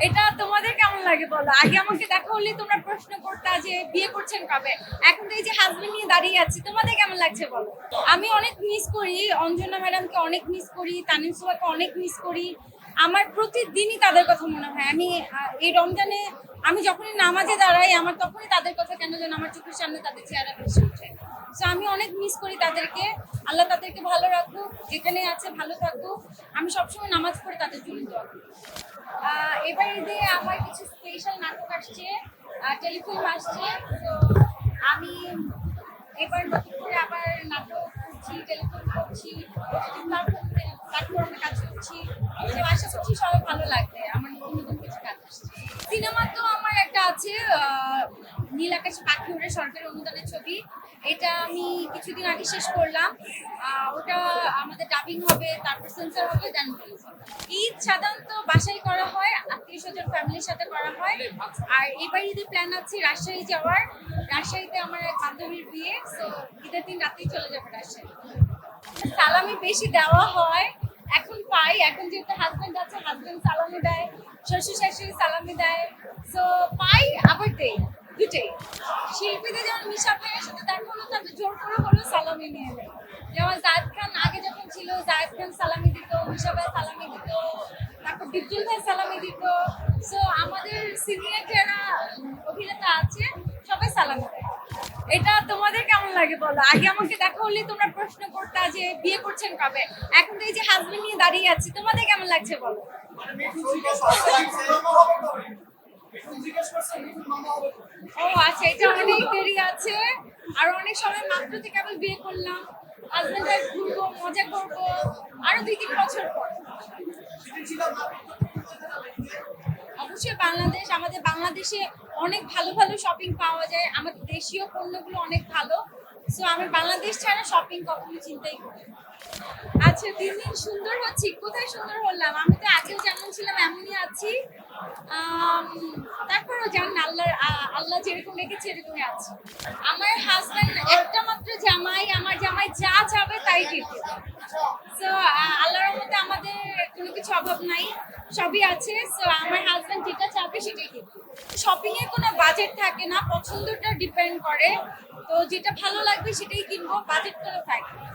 এটা তোমাদের কেমন লাগে বলো? আগে আমাকে দেখা হলে তোমরা প্রশ্ন করতা যে বিয়ে করছেন কবে, এখন তো এই যে হাজবেন্ড নিয়ে দাঁড়িয়ে আছি, তোমাদের কেমন লাগছে বলো? আমি অনেক মিস করি অঞ্জনা ম্যাডামকে, অনেক মিস করি তানিম সুবাকে, অনেক মিস করি। আমার প্রতিদিনই তাদের কথা মনে হয়। আমি এই রমজানে আমি যখনই নামাজে দাঁড়াই আমার তখনই তাদের কথা কেন যেন আমার চোখের সামনে তাদের চেহারা ভেসে ওঠে। তো আমি অনেক মিস করি তাদেরকে। আল্লাহ তাদেরকে ভালো রাখুক, যেখানে আছে ভালো থাকুক। আমি সবসময় নামাজ পড়ে তাদের জন্য দোয়া করি। এবার ঈদে আমার কিছু স্পেশাল নাটক আসছে, টেলিফিল্ম আসছে। তো আমি এবার নতুন করে আবার নাটক করছি, টেলিফিল্ম করছি, প্ল্যাটফর্মে কাজ করছি। তো আশা করছি সবাই ভালো লাগবে, আমার নতুন নতুন কিছু কাজ আসছে। সিনেমা তো আমার একটা আছে, নীল আকাশে পাখি ওড়ে, সরকারি অনুদানের ছবি। এটা আমি কিছুদিন আগে শেষ করলাম। ওটা আমাদের ডাবিং হবে, তারপর সেন্সর হবে, দেন রিলিজ হবে। ঈদ সাধারণত বাসায় করা হয়, আত্মীয় স্বজন ফ্যামিলির সাথে করা হয়। আর এবার ঈদের প্ল্যান আছে রাজশাহী যাওয়ার। রাজশাহীতে আমার এক বান্ধবীর বিয়ে, তো ঈদের দিন রাতেই চলে যাবো রাজশাহী। সালামি বেশি দেওয়া হয়, এখন পাই। এখন যেহেতু হাজবেন্ড আছে, হাজবেন্ড সালামি দেয়, শ্বশুর শাশুড়ি সালামি দেয়। তো পাই আবার দেই, দুটেই। শিল্পীদের যেমন মিশা ভাইয়ের সাথে দেখা হলো, তবে জোর করে হলেও সালামি নিয়ে নেয়। যেমন জায়েদ খান আগে যখন ছিল, জায়েদ খান সালামি দিত, মিশা ভাই সালামি দিত, তারপর বিদ্যুৎ ভাই সালামি দিত। সো আমাদের সিনিয়র যারা অভিনেতা আছে সবাই সালামি দেয়। এটা তোমাদের কেমন লাগে বলো? আগে আমাকে দেখা হলে তোমরা প্রশ্ন করতা যে বিয়ে করছেন কবে, এখন তো এই যে হাজবেন্ড নিয়ে দাঁড়িয়ে আছি, তোমাদের কেমন লাগছে বলো? ও আচ্ছা, এটা অনেক দেরি আছে। আর অনেক সময় মাত্র তো কেবল বিয়ে করলাম, হাজবেন্ড ওয়াইফ ঘুরবো, মজা করবো আরো 2-3 বছর পর। অবশ্যই বাংলাদেশ, আমাদের বাংলাদেশে অনেক ভালো ভালো শপিং পাওয়া যায়, আমাদের দেশীয় পণ্যগুলো অনেক ভালো। সো আমি বাংলাদেশ ছাড়া শপিং কখনো চিন্তাই করি না। আচ্ছা, দিন দিন সুন্দর হচ্ছি, কোথায় সুন্দর হলাম? আমি তো আগেও যেমন ছিলাম এমনই আছি। আম, তারপরেও জান আল্লাহ, আল্লাহ যেরকম রেখেছে এরকমই আছে। আমার হাজবেন্ড একটা মাত্র জামাই, আমার জামাই যা চাবে তাই দিতে। সো আল্লাহর রহমতে আমাদের কোনো কিছু অভাব নাই, সবই আছে। সো আমার হাজবেন্ড যেটা চাবে সেটাই দিবে। শপিং এর কোনো বাজেট থাকে না, পছন্দটা ডিপেন্ড করে। তো যেটা ভালো লাগবে সেটাই কিনবো, বাজেট কোনো থাকে না।